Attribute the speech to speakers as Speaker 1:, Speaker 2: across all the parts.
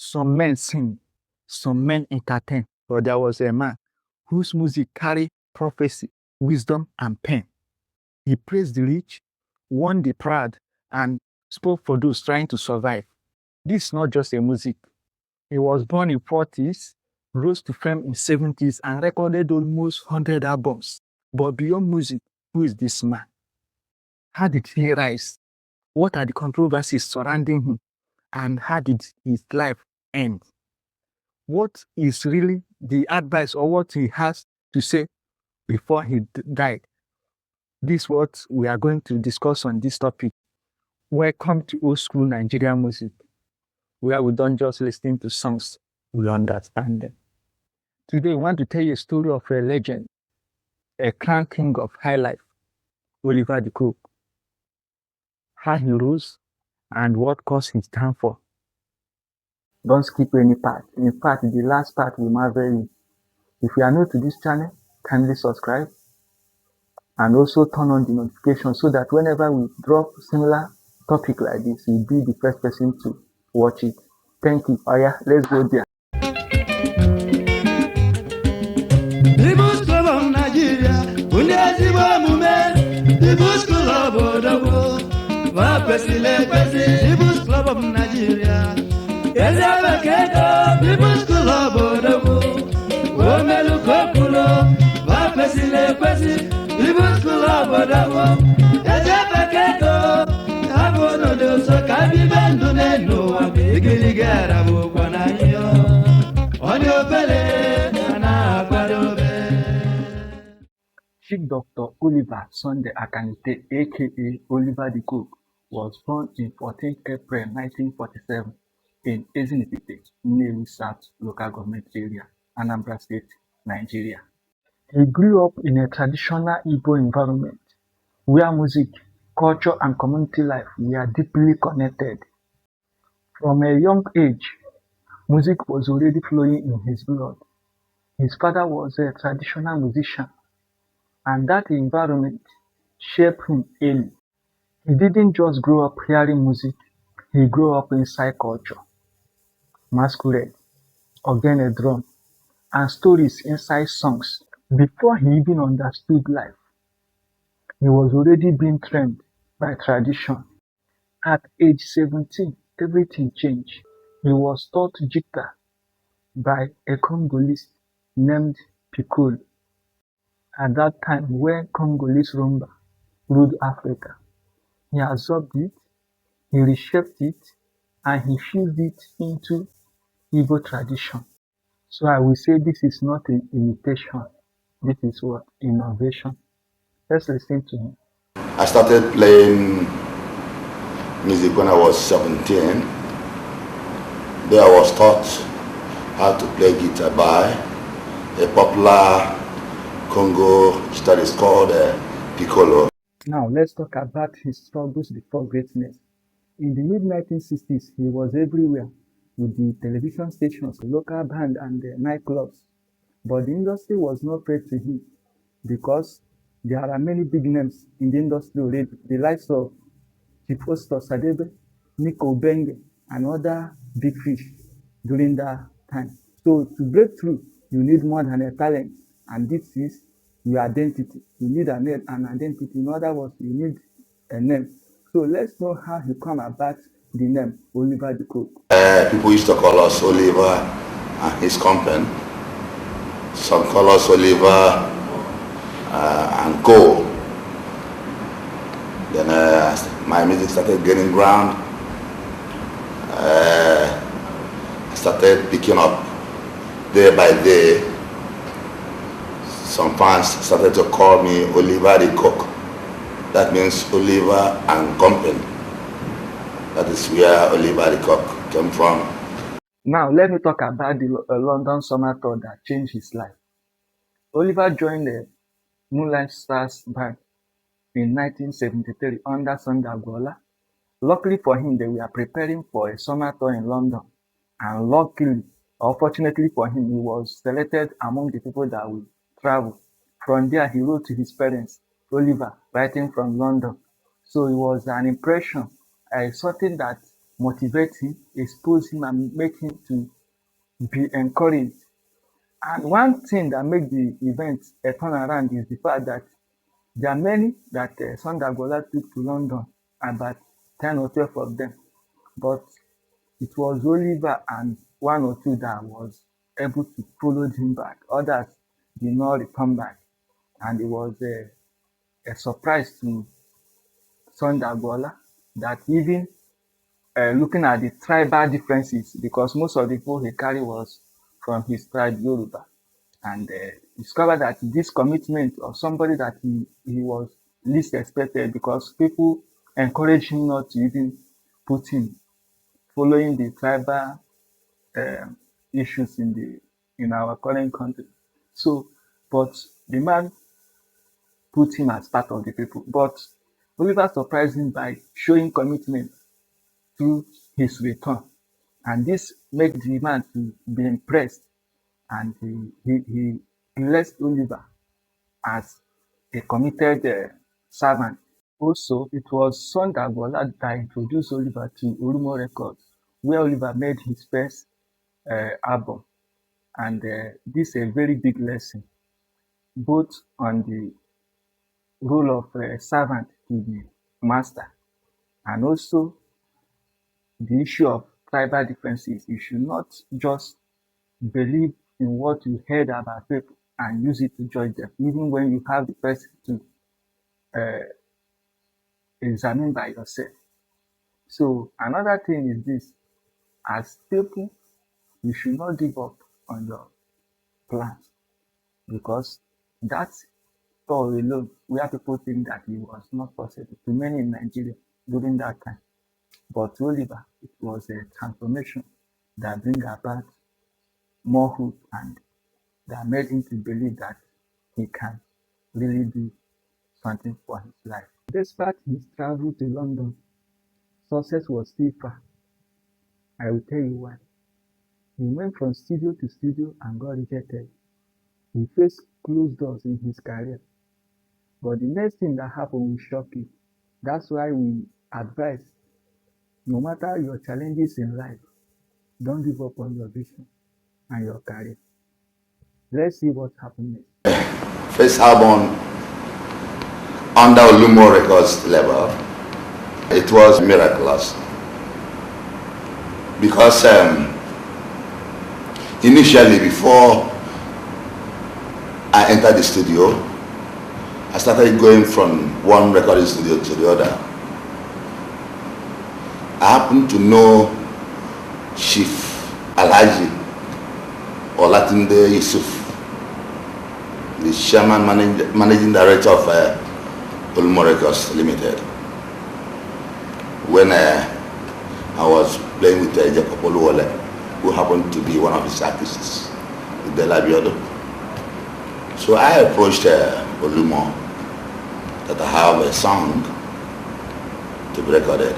Speaker 1: Some men sing, some men entertain, but there was a man whose music carried prophecy, wisdom, and pain. He praised the rich, won the proud, and spoke for those trying to survive. This is not just a music. He was born in 40s, rose to fame in 70s, and recorded almost 100 albums. But beyond music, who is this man? How did he rise? What are the controversies surrounding him? And how did his life end? What is really the advice or what he has to say before he died? This is what we are going to discuss on this topic. Welcome to Old School Nigerian Music, where we don't just listen to songs, we understand them. Today, we want to tell you a story of a legend, a crown king of highlife, Oliver De Coque. How he rose and what caused his downfall. Don't skip any part. In fact, the last part will marvel you. If you are new to this channel, kindly subscribe and also turn on the notification so that whenever we drop similar topic like this, you'll be the first person to watch it. Thank you. Oh yeah, let's go there.
Speaker 2: Club of Nigeria, Club of Nigeria, People's Club of Womelu Kokulo, People's Club of Abono de Sokabi Bandune, no, I'm beginning to get a book on your belly, and
Speaker 1: Chief Dr. Oliver Sunday Akanite, aka Oliver De Coque, was born in 14 April 1947 in Ezinipite, Nnewi South Local Government Area, Anambra State, Nigeria. He grew up in a traditional Igbo environment where music, culture, and community life were deeply connected. From a young age, music was already flowing in his blood. His father was a traditional musician, and that environment shaped him early. He didn't just grow up hearing music, he grew up inside culture, masquerade, organ drum, and stories inside songs. Before he even understood life, he was already being trained by tradition. At age 17, everything changed. He was taught jita by a Congolese named Piccolo. At that time, when Congolese rumba ruled Africa, he absorbed it, he reshaped it, and he fused it into Igbo tradition. So I will say this is not an imitation. This is what? Innovation. Let's listen to him.
Speaker 3: I started playing music when I was 17. There I was taught how to play guitar by a popular Congo guitarist called Piccolo.
Speaker 1: Now let's talk about his struggles before greatness. In the mid-1960s, he was everywhere with the television stations, the local band, and the nightclubs. But the industry was not fair to him because there are many big names in the industry already, the likes of Chief Osadebe, Nico Benge, and other big fish during that time. So to break through, you need more than a talent, and this is your identity. You need an identity. In other words, you need a name. So let's know how he come about the name Oliver De Coque.
Speaker 3: People used to call us Oliver and his company. Some call us Oliver and Co. Then my music started gaining ground. I started picking up day by day. Some fans started to call me Oliver De Coque. That means Oliver and Company. That is where Oliver De Coque came from.
Speaker 1: Now let me talk about the London summer tour that changed his life. Oliver joined the Moonlight Stars band in 1973 under Sunday Agbola. Luckily for him, they were preparing for a summer tour in London. And luckily, or fortunately for him, he was selected among the people that will travel. From there, he wrote to his parents, Oliver, writing from London. So it was an impression, something that motivate him, expose him, and make him to be encouraged. And one thing that make the event a turnaround is the fact that there are many that Sunday Agbola took to London, about 10 or 12 of them. But it was Oliver and one or two that was able to follow him back. Others did not return back. And it was a surprise to Sunday Agbola that even looking at the tribal differences, because most of the people he carried was from his tribe Yoruba, and discovered that this commitment of somebody that he was least expected, because people encouraged him not to even put him following the tribal um, issues in our current country. So, but the man put him as part of the people. But Oliver surprised him by showing commitment through his return. And this made the man to be impressed, and he blessed Oliver as a committed servant. Also, it was Sunday Agbola that introduced Oliver to Urumo Records, where Oliver made his first album. And this is a very big lesson, both on the role of servant to the master, and also the issue of tribal differences. You should not just believe in what you heard about people and use it to judge them, even when you have the person to uh, examine by yourself. So another thing is this: as people, you should not give up on your plans, because that thought alone, where people think that it was not possible to many in Nigeria during that time. But to Oliver, it was a transformation that bring about more hope, and that made him to believe that he can really do something for his life. Despite his travel to London, success was still far. I will tell you why. He went from studio to studio and got rejected. He faced closed doors in his career. But the next thing that happened will shock you. That's why we advise, no matter your challenges in life, don't give up on your vision and your career. Let's see what happened next.
Speaker 3: First album under Olumo Records level, it was miraculous because initially, before I entered the studio, I started going from one recording studio to the other. I happened to know Chief Alhaji Olatunde Yusuf, the chairman managing director of Olumo Records Limited. When I was playing with Jacob Oluwole, who happened to be one of his artists, with Dela Biodo. So I approached Olumo that I have a song to be recorded.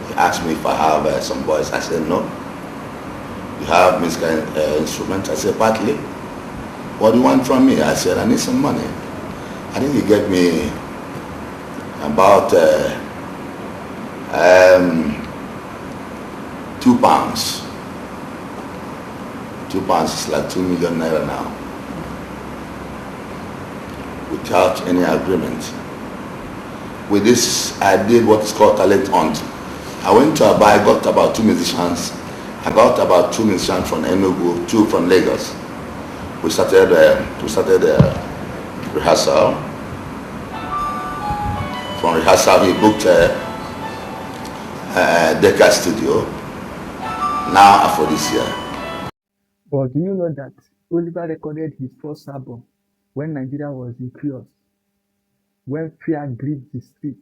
Speaker 3: He asked me if I have some voice. I said no. You have musical instruments? I said partly. What do you want from me? I said I need some money. I think he gave me about £2. £2 is like 2 million naira now, without any agreement. With this, I did what is called talent hunt. I went to Aba, I got about 2 musicians. I got about 2 musicians from Enugu, 2 from Lagos. We started rehearsal. From rehearsal, we booked Decca Studio. Now for this year.
Speaker 1: But do you know that Oliver recorded his first album when Nigeria was in chaos, when fear gripped the street,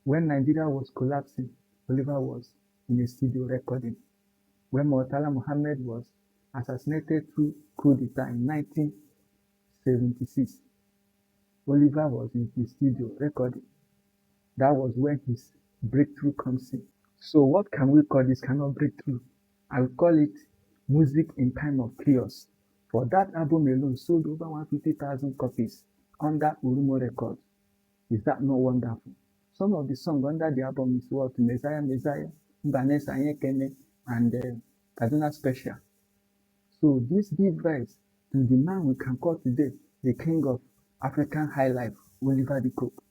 Speaker 1: when Nigeria was collapsing? Oliver was in a studio recording. When Murtala Muhammad was assassinated through coup d'etat in 1976, Oliver was in the studio recording. That was when his breakthrough comes in. So what can we call this kind of breakthrough? I would call it music in time of chaos. For that album alone, sold over 150,000 copies under Urumo Records. Is that not wonderful? Some of the songs under the album is what Messiah, Messiah, Vanessa, Kene, and Kaduna Special. So this gives rise to the man we can call today the king of African highlife, Oliver De Coque.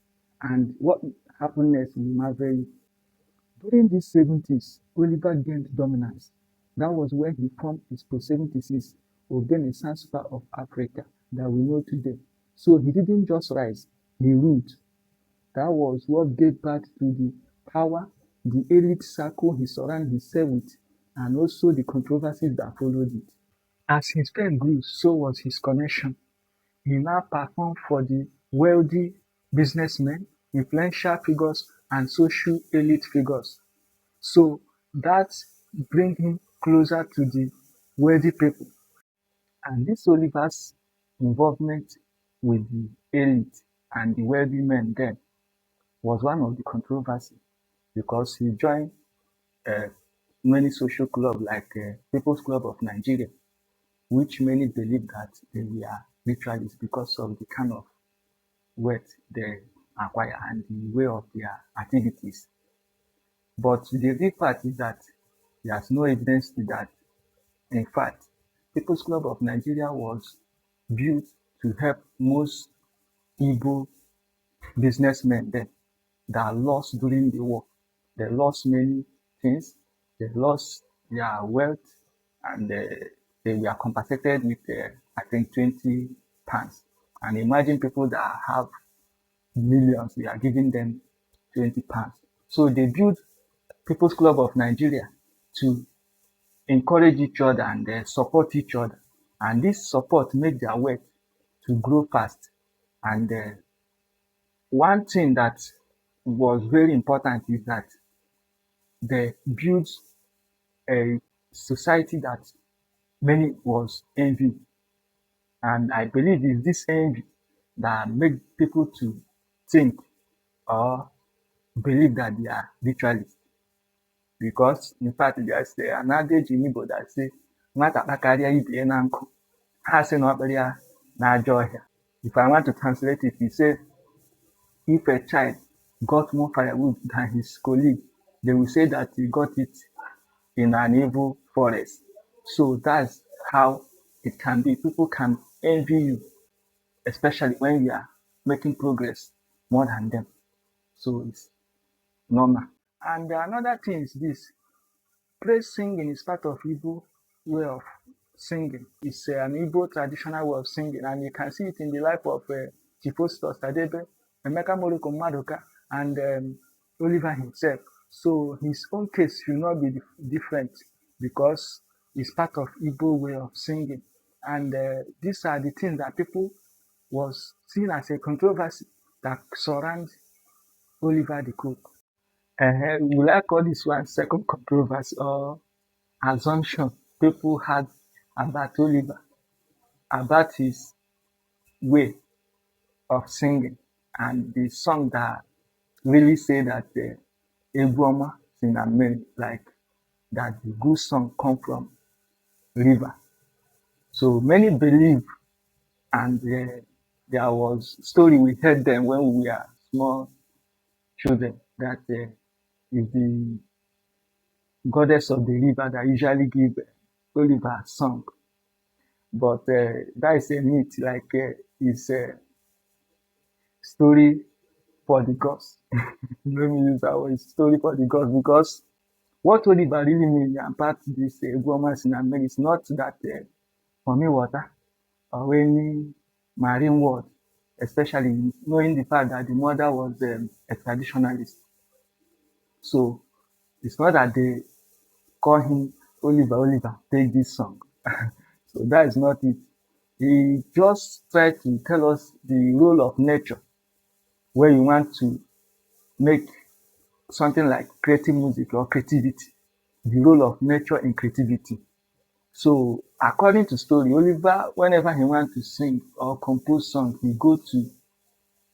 Speaker 1: And what happened next will marvel you. During the 70s, Oliver gained dominance. That was when he formed his post-76 Renaissance of Africa that we know today. So he didn't just rise, he ruled. That was what gave birth to the power, the elite circle he surrounded himself with, and also the controversies that followed it. As his fame grew, so was his connection. He now performed for the wealthy businessmen, influential figures, and social elite figures. So that brings him closer to the wealthy people. And this Oliver's involvement with the elite and the wealthy men then was one of the controversy because he joined uh, many social clubs like People's Club of Nigeria, which many believe that they were ritualists because of the kind of wealth they acquire and the way of their activities. But the real fact is that there's no evidence to that. In fact, People's Club of Nigeria was built to help most Igbo businessmen then that lost during the war. They lost many things. They lost their wealth and they were compensated with, I think, 20 pounds. And imagine people that have millions, we are giving them 20 pounds. So they built People's Club of Nigeria to encourage each other and support each other. And this support made their wealth to grow fast. And one thing that was very important is that they built a society that many was envy. And I believe it's this envy that made people to think or believe that they are ritualists. Because in fact, there's an adage in Igbo that say, "Nwata kpakaria ibe ya na nkụ, ha sị na ọ kpara ya n'ajọ ọhịa." If I want to translate it, he said, if a child got more firewood than his colleague, they will say that he got it in an evil forest. So that's how it can be. People can envy you, especially when you are making progress more than them. So it's normal. And another thing is this. Praise singing is part of Igbo way of singing. It's an Igbo traditional way of singing, and you can see it in the life of Chief Osadebe, Emeka Moroko Madoka, and Oliver himself. So his own case should not be different because it's part of Igbo way of singing. And these are the things that people was seen as a controversy that surround Oliver De Coque. Will I call this one second controversy or assumption people had about Oliver, about his way of singing, and the song that really say that the Ebuoma Sinamere, like that the good song come from river. So many believe, and there was story we heard them when we were small children that is the goddess of the river that usually give Oliver a song. But that is a myth, like it's a story for the gods. Let me use that word, story for the gods, because what Oliver really means about this Eguomas in America is not that for me water or any marine world, especially knowing the fact that the mother was a traditionalist. So it's not that they call him Oliver, take this song. So that is not it. He just tried to tell us the role of nature, where you want to make something like creative music or creativity, the role of nature in creativity. So according to story, Oliver, whenever he wants to sing or compose song, he go to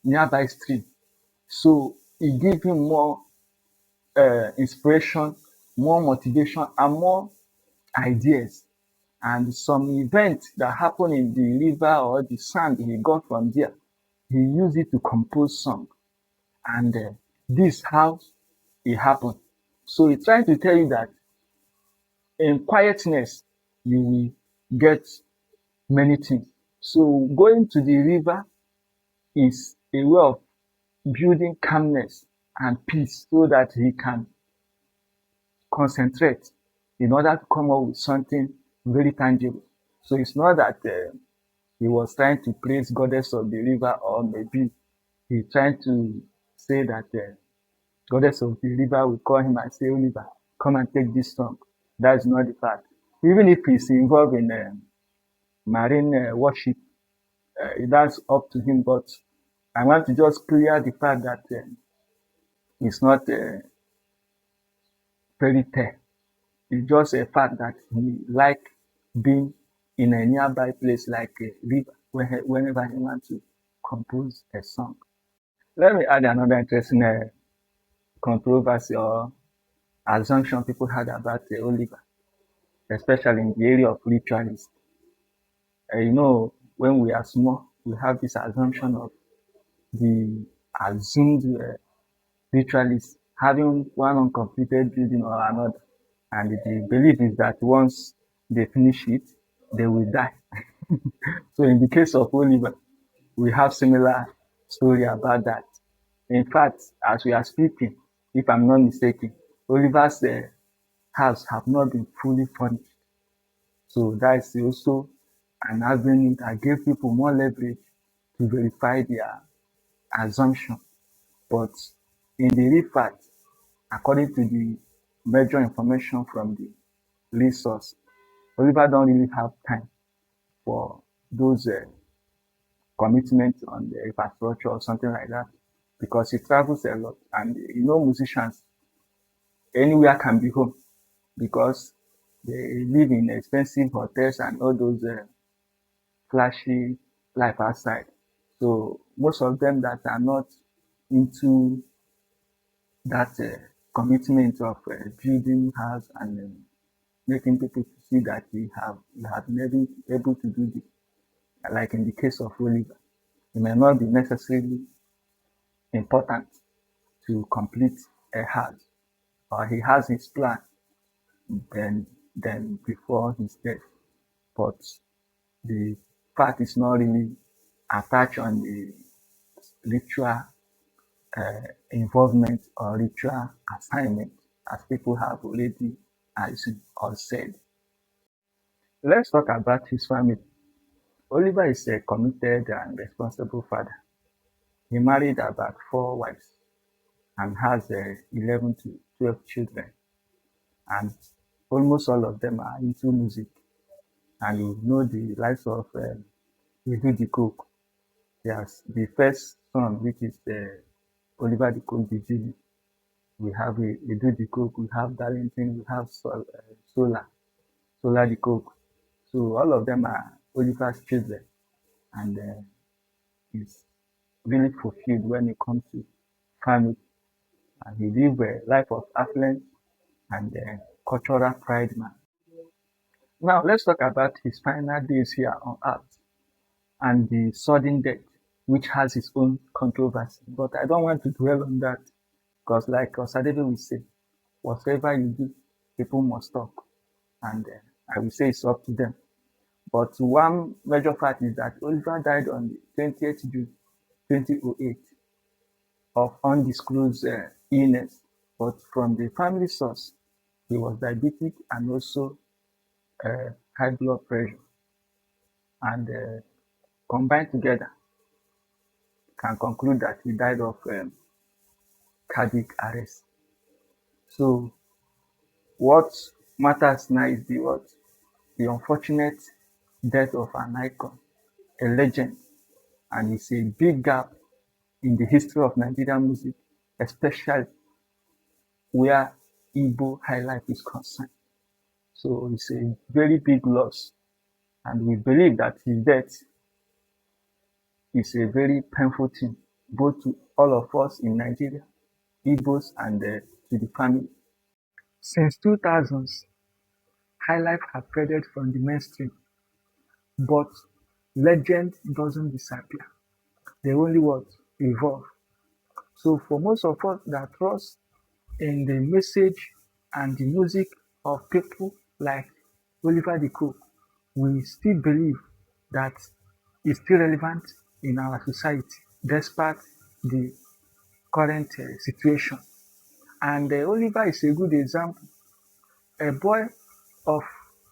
Speaker 1: nearby stream. So it gives him more inspiration, more motivation, and more ideas. And some event that happened in the river or the sand he got from there, he used it to compose song. And This how it happened. So he's trying to tell you that in quietness, you will get many things. So going to the river is a way of building calmness and peace so that he can concentrate in order to come up with something very tangible. So it's not that he was trying to praise goddess of the river, or maybe he's trying to say that goddess of the river will call him and say, Oliver, come and take this song. That's not the fact. Even if he's involved in marine worship, that's up to him. But I want to just clear the fact that it's not fairy tale. It's just a fact that he like being in a nearby place like a river whenever he wants to compose a song. Let me add another interesting controversy or assumption people had about Oliver, especially in the area of ritualists. When we are small, we have this assumption of the assumed ritualists having one uncompleted building or another. And the belief is that once they finish it, they will die. So in the case of Oliver, we have similar story about that. In fact, as we are speaking, if I'm not mistaken, Oliver's house have not been fully furnished. So that is also an avenue that gave people more leverage to verify their assumption. But in the real fact, according to the major information from the resource, Oliver don't really have time for those commitments on the infrastructure or something like that, because he travels a lot. And musicians anywhere can be home because they live in expensive hotels and all those flashy life outside. So most of them that are not into that commitment of building house and making people to see that you have never been able to do this. Like in the case of Oliver, it may not be necessarily important to complete a house, or he has his plan then before his death. But the fact is not really attached on the ritual involvement or ritual assignment, as people have already assumed or said. Let's talk about his family. Oliver is a committed and responsible father. He married about 4 wives and has 11 to 12 children, and almost all of them are into music. And you know the likes of Oliver De Coque. Yes, the first son, which is Oliver De Coque, the Jimmy. We have Edu De Coque, we have Darlington, we have Solar De Coque. So all of them are Oliver's children, and he's really fulfilled when it comes to family. And he lived a life of affluence and cultural pride, man. Now let's talk about his final days here on earth and the sudden death, which has its own controversy. But I don't want to dwell on that because, like Osadebe will say, whatever you do, people must talk. And I will say it's up to them. But one major fact is that Oliver died on the 20th June 2008 of undisclosed illness. But from the family source, he was diabetic and also high blood pressure. And combined together, can conclude that he died of cardiac arrest. So what matters now is the unfortunate death of an icon, a legend, and it's a big gap in the history of Nigerian music, especially where Igbo highlife is concerned. So it's a very big loss, and we believe that his death is a very painful thing, both to all of us in Nigeria, Igbos, and to the family. Since 2000s, highlife have faded from the mainstream, but legend doesn't disappear. They only what evolve. So for most of us that trust in the message and the music of people like Oliver De Coque, we still believe that it's still relevant in our society despite the current situation. And Oliver is a good example. A boy of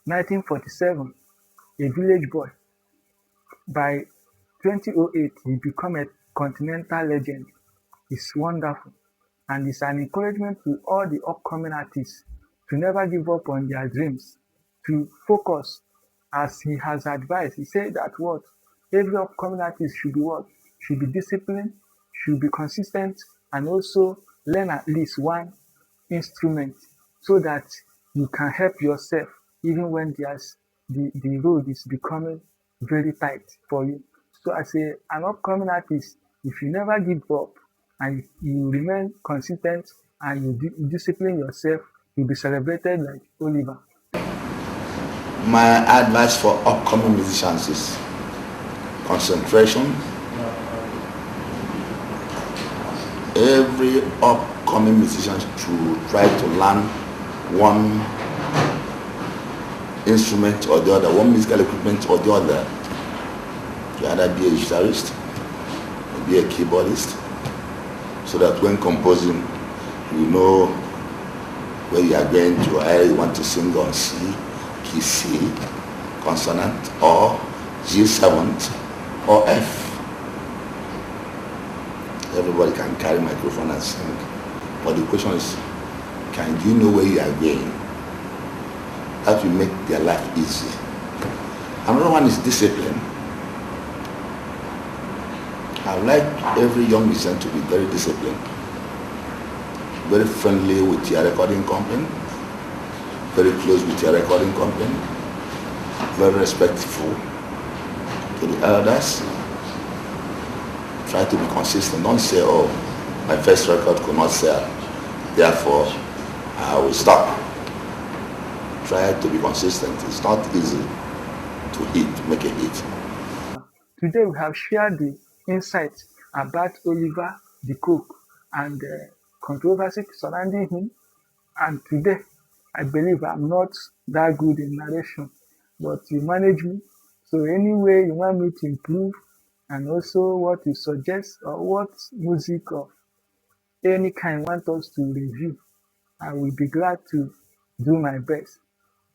Speaker 1: 1947, a village boy, by 2008 he became a continental legend. It's wonderful and it's an encouragement to all the upcoming artists to never give up on their dreams, to focus as he has advised. He said that what every upcoming artist should be what? Should be disciplined, should be consistent, and also learn at least one instrument so that you can help yourself even when the road is becoming very tight for you. So as an upcoming artist, if you never give up and you remain consistent and you discipline yourself, you'll be celebrated like Oliver.
Speaker 3: My advice for upcoming musicians is concentration. Every upcoming musician should try to learn one instrument or the other, one musical equipment or the other. You either be a guitarist or be a keyboardist, so that when composing, you know where you are going to. Either you want to sing on C, key C, consonant, or G7 or F. Everybody can carry microphone and sing. But the question is, can you know where you are going? That will make their life easy. Another one is discipline. I would like every young musician to be very disciplined, very friendly with your recording company, very close with your recording company, very respectful to the elders. Try to be consistent. Don't say, oh, my first record could not sell, therefore I will stop. Try to be consistent. It's not easy to make a hit.
Speaker 1: Today we have shared the insights about Oliver De Coque and the controversy surrounding him. And today, I believe I'm not that good in narration, but you manage me. So any way you want me to improve, and also what you suggest or what music of any kind want us to review, I will be glad to do my best.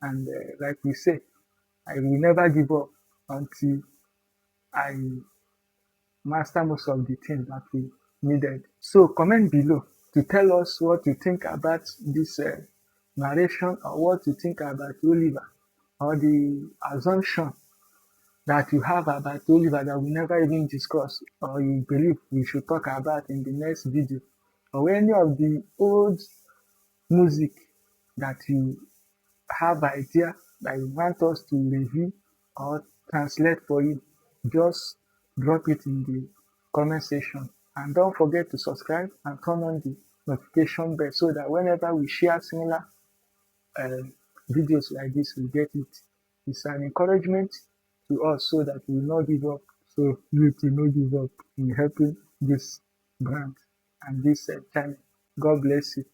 Speaker 1: And like we say, I will never give up until I master most of the things that we needed. So comment below to tell us what you think about this narration or what you think about Oliver or the assumption that you have about Oliver that we never even discuss or you believe we should talk about in the next video, or any of the old music that you have idea that you want us to review or translate for you, just drop it in the comment section. And don't forget to subscribe and turn on the notification bell so that whenever we share similar uh, videos like this, we get it. It's an encouragement to us so that we will not give up. So you to not give up in helping this brand and this channel. God bless you.